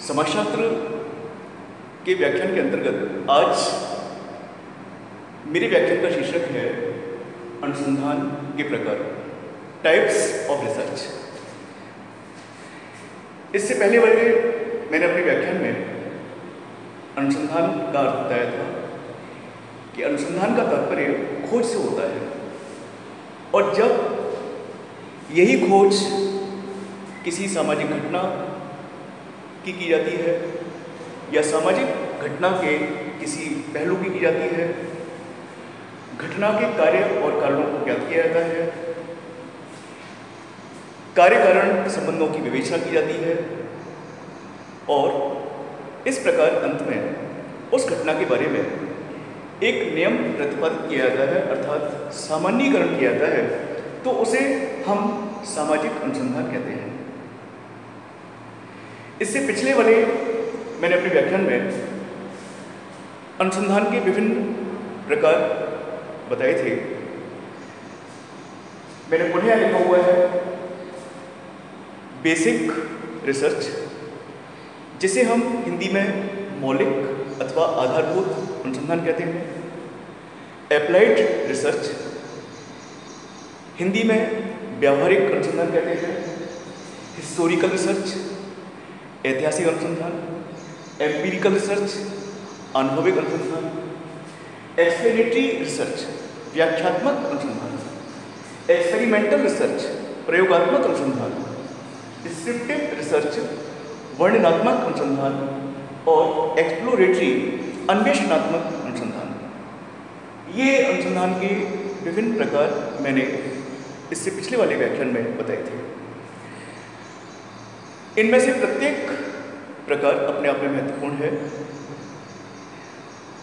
समाजशास्त्र के व्याख्यान के अंतर्गत आज मेरे व्याख्यान का शीर्षक है अनुसंधान के प्रकार, टाइप्स ऑफ रिसर्च। इससे पहले वाले मैंने अपने व्याख्यान में अनुसंधान का अर्थ बताया था कि अनुसंधान का तात्पर्य खोज से होता है, और जब यही खोज किसी सामाजिक घटना की जाती है या सामाजिक घटना के किसी पहलू की जाती है, घटना के कार्य और कारणों को ज्ञात किया जाता है, कार्य कारण संबंधों की विवेचना की जाती है, और इस प्रकार अंत में उस घटना के बारे में एक नियम प्रतिपादित किया जाता है, अर्थात सामान्यीकरण किया जाता है, तो उसे हम सामाजिक अनुसंधान कहते हैं। इससे पिछले वाले मैंने अपने व्याख्यान में अनुसंधान के विभिन्न प्रकार बताए थे। मैंने पुनः लिखा हुआ है बेसिक रिसर्च, जिसे हम हिंदी में मौलिक अथवा आधारभूत अनुसंधान कहते हैं। एप्लाइड रिसर्च, हिंदी में व्यावहारिक अनुसंधान कहते हैं। हिस्टोरिकल रिसर्च, ऐतिहासिक अनुसंधान। एम्पिरिकल रिसर्च, अनुभविक अनुसंधान। एक्सप्लेनेटरी रिसर्च, व्याख्यात्मक अनुसंधान। एक्सपेरिमेंटल रिसर्च, प्रयोगात्मक अनुसंधान। डिस्क्रिप्टिव रिसर्च, वर्णनात्मक अनुसंधान। और एक्सप्लोरेटरी, अन्वेषणात्मक अनुसंधान। ये अनुसंधान के विभिन्न प्रकार मैंने इससे पिछले वाले व्याख्यान में बताए थे। इनमें से प्रत्येक प्रकार अपने आप में महत्वपूर्ण है,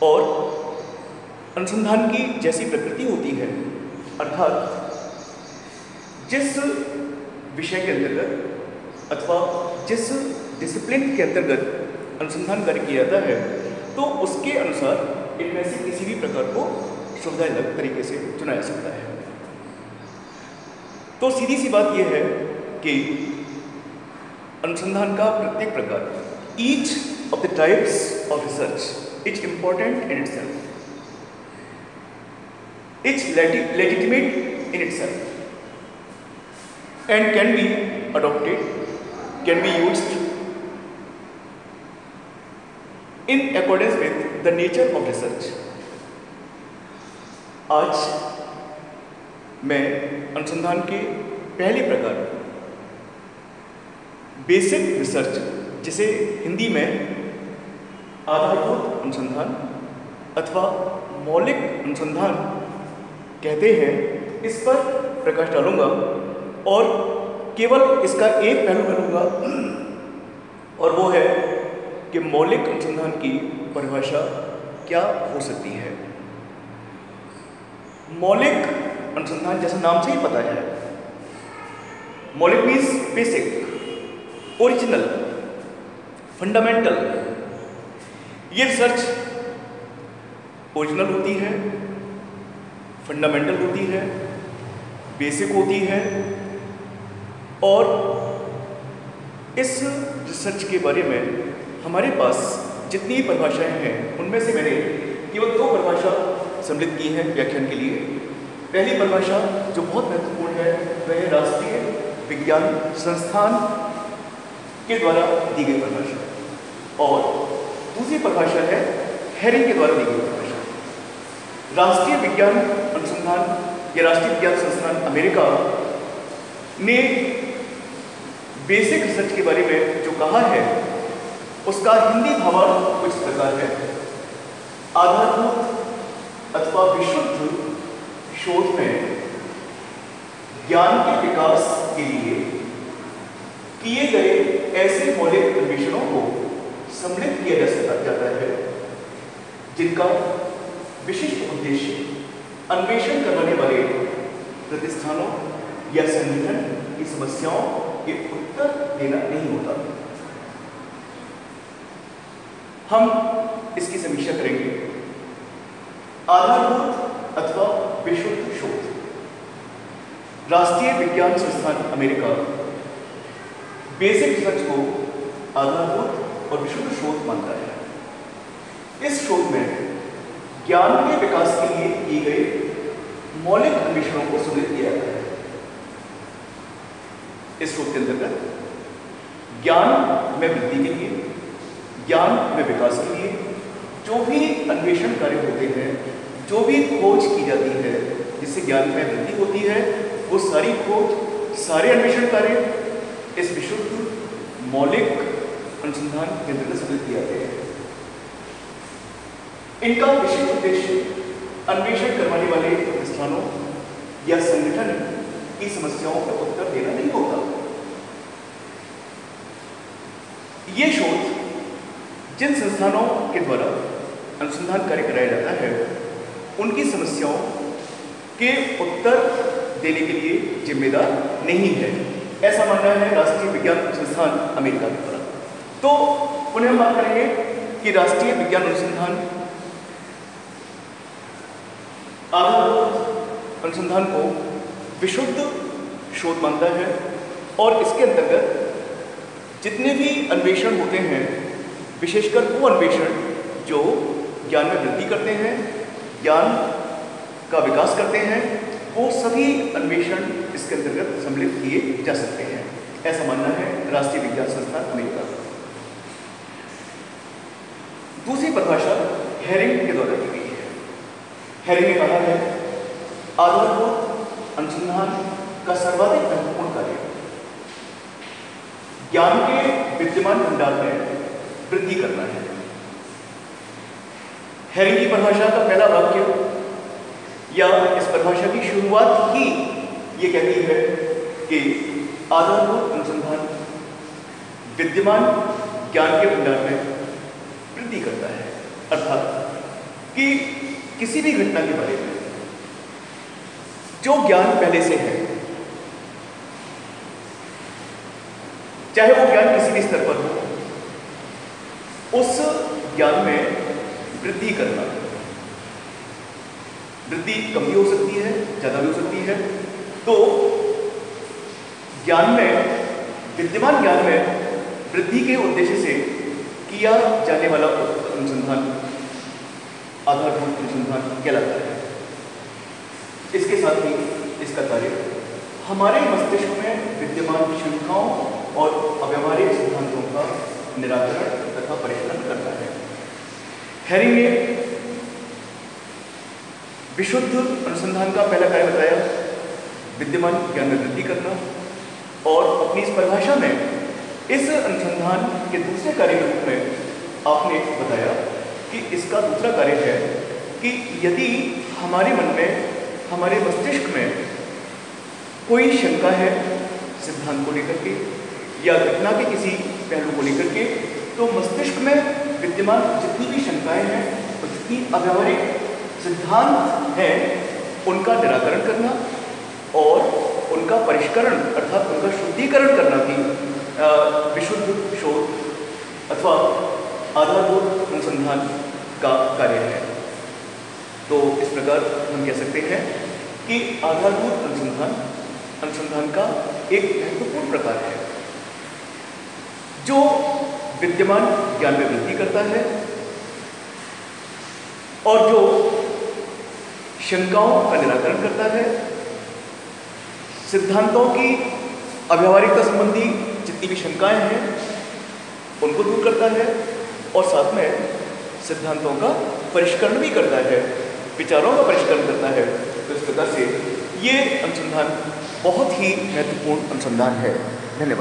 और अनुसंधान की जैसी प्रकृति होती है, अर्थात जिस विषय के अंतर्गत अथवा जिस डिसिप्लिन के अंतर्गत अनुसंधान कार्य किया जाता है, तो उसके अनुसार इनमें से किसी भी प्रकार को सुविधाजनक तरीके से चुना जा सकता है। तो सीधी सी बात यह है कि अनुसंधान का प्रत्येक प्रकार, each of the types of research is important in itself, it's legitimate in itself, and can be adopted, can be used in accordance with the nature of research. आज मैं अनुसंधान के पहले प्रकार बेसिक रिसर्च, जिसे हिंदी में आधारभूत अनुसंधान अथवा मौलिक अनुसंधान कहते हैं, इस पर प्रकाश डालूंगा और केवल इसका एक पहलू करूंगा, और वो है कि मौलिक अनुसंधान की परिभाषा क्या हो सकती है। मौलिक अनुसंधान जैसा नाम से ही पता है, मौलिक मीन्स बेसिक, ओरिजिनल, फंडामेंटल। ये रिसर्च ओरिजिनल होती है, फंडामेंटल होती है, बेसिक होती है, और इस रिसर्च के बारे में हमारे पास जितनी परिभाषाएं हैं, उनमें से मैंने केवल 2 परिभाषा सम्मिलित की हैं व्याख्यान के लिए। पहली परिभाषा जो बहुत महत्वपूर्ण है, वह है राष्ट्रीय विज्ञान संस्थान के द्वारा दी गई परिभाषा, और दूसरी परिभाषा है हेरिंग के द्वारा दी गई परिभाषा। राष्ट्रीय विज्ञान अनुसंधान या राष्ट्रीय विज्ञान संस्थान अमेरिका ने बेसिक रिसर्च के बारे में जो कहा है, उसका हिंदी भावार्थ कुछ प्रकार है। आधारभूत अथवा विशुद्ध शोध में ज्ञान के विकास के लिए किए गए ऐसे मौलिक अन्वेषणों को सम्मिलित किया जा जाता है, जिनका विशिष्ट उद्देश्य अन्वेषण करने वाले प्रतिष्ठानों या संगठन की समस्याओं के उत्तर देना नहीं होता। हम इसकी समीक्षा करेंगे। आधारभूत अथवा विशुद्ध शोध। राष्ट्रीय विज्ञान संस्थान अमेरिका बेसिक रिसर्च को आधारभूत और विशुद्ध शोध मानता है। इस शोध में ज्ञान के विकास के लिए किए गए मौलिक अन्वेषणों को सम्मिलित किया जाता है। इस शोध के अंतर्गत ज्ञान में वृद्धि के लिए, ज्ञान में विकास के लिए जो भी अन्वेषण कार्य होते हैं, जो भी खोज की जाती है जिससे ज्ञान में वृद्धि होती है, वो सारी खोज, सारे अन्वेषण कार्य इस विशुद्ध मौलिक अनुसंधान के अंतर्गत सम्मिलित किए जाते हैं। इनका विशेष उद्देश्य अन्वेषण करवाने वाले प्रतिष्ठानों या संगठन की समस्याओं का उत्तर देना नहीं होता। ये शोध जिन संस्थानों के द्वारा अनुसंधान कार्य कराया जाता है उनकी समस्याओं के उत्तर देने के लिए जिम्मेदार नहीं है, ऐसा मानना है राष्ट्रीय विज्ञान संस्थान अमेरिका के द्वारा। तो पुनः हम बात करेंगे कि राष्ट्रीय विज्ञान अनुसंधान आधारभूत अनुसंधान को विशुद्ध शोध मानता है और इसके अंतर्गत जितने भी अन्वेषण होते हैं, विशेषकर वो अन्वेषण जो ज्ञान में वृद्धि करते हैं, ज्ञान का विकास करते हैं, वो सभी अन्वेषण इसके अंतर्गत सम्मिलित किए जा सकते हैं, ऐसा मानना है राष्ट्रीय विज्ञान संस्थान अमेरिका। दूसरी परिभाषा हेरिंग के द्वारा दी गई है। हेरिंग ने कहा है आधारभूत अनुसंधान का सर्वाधिक महत्वपूर्ण कार्य ज्ञान के विद्यमान भंडार में वृद्धि करना है। हेरिंग की परिभाषा का पहला वाक्य या इस परिभाषा की शुरुआत ही ये कहती है कि आधारभूत अनुसंधान विद्यमान ज्ञान के भंडार में वृद्धि करता है, अर्थात कि किसी भी घटना के बारे में जो ज्ञान पहले से है, चाहे वो ज्ञान किसी भी स्तर पर हो, उस ज्ञान में वृद्धि करना। वृद्धि कम भी हो सकती है, ज़्यादा भी हो सकती है। तो ज्ञान में, विद्यमान ज्ञान में वृद्धि के उद्देश्य से किया जाने वाला अनुसंधान आधारभूत अनुसंधान कहलाता है। इसके साथ ही इसका कार्य हमारे मस्तिष्क में विद्यमान शंकाओं और अव्यावहारिक सिद्धांतों का निराकरण तथा परिष्करण करता है। हेरिंग ने विशुद्ध अनुसंधान का पहला कार्य बताया विद्यमान ज्ञान में वृद्धि करना, और अपनी इस परिभाषा में इस अनुसंधान के दूसरे कार्य के रूप में आपने बताया कि इसका दूसरा कार्य है कि यदि हमारे मन में, हमारे मस्तिष्क में कोई शंका है सिद्धांत को लेकर के या घटना के किसी पहलू को लेकर के, तो मस्तिष्क में विद्यमान जितनी भी शंकाएं हैं और जितनी अव्यावहारिक सिद्धांत हैं उनका निराकरण करना और उनका परिष्करण अर्थात उनका शुद्धिकरण करना भी विशुद्ध शोध अथवा आधारभूत अनुसंधान का कार्य है। तो इस प्रकार हम कह सकते हैं कि आधारभूत अनुसंधान का एक महत्वपूर्ण प्रकार है जो विद्यमान ज्ञान में वृद्धि करता है और जो शंकाओं का निराकरण करता है, सिद्धांतों की अव्यावहारिकता संबंधी जितनी भी शंकाएं हैं उनको दूर करता है और साथ में सिद्धांतों का परिष्करण भी करता है, विचारों का परिष्करण करता है। तो इस प्रकार से ये अनुसंधान बहुत ही महत्वपूर्ण अनुसंधान है। धन्यवाद।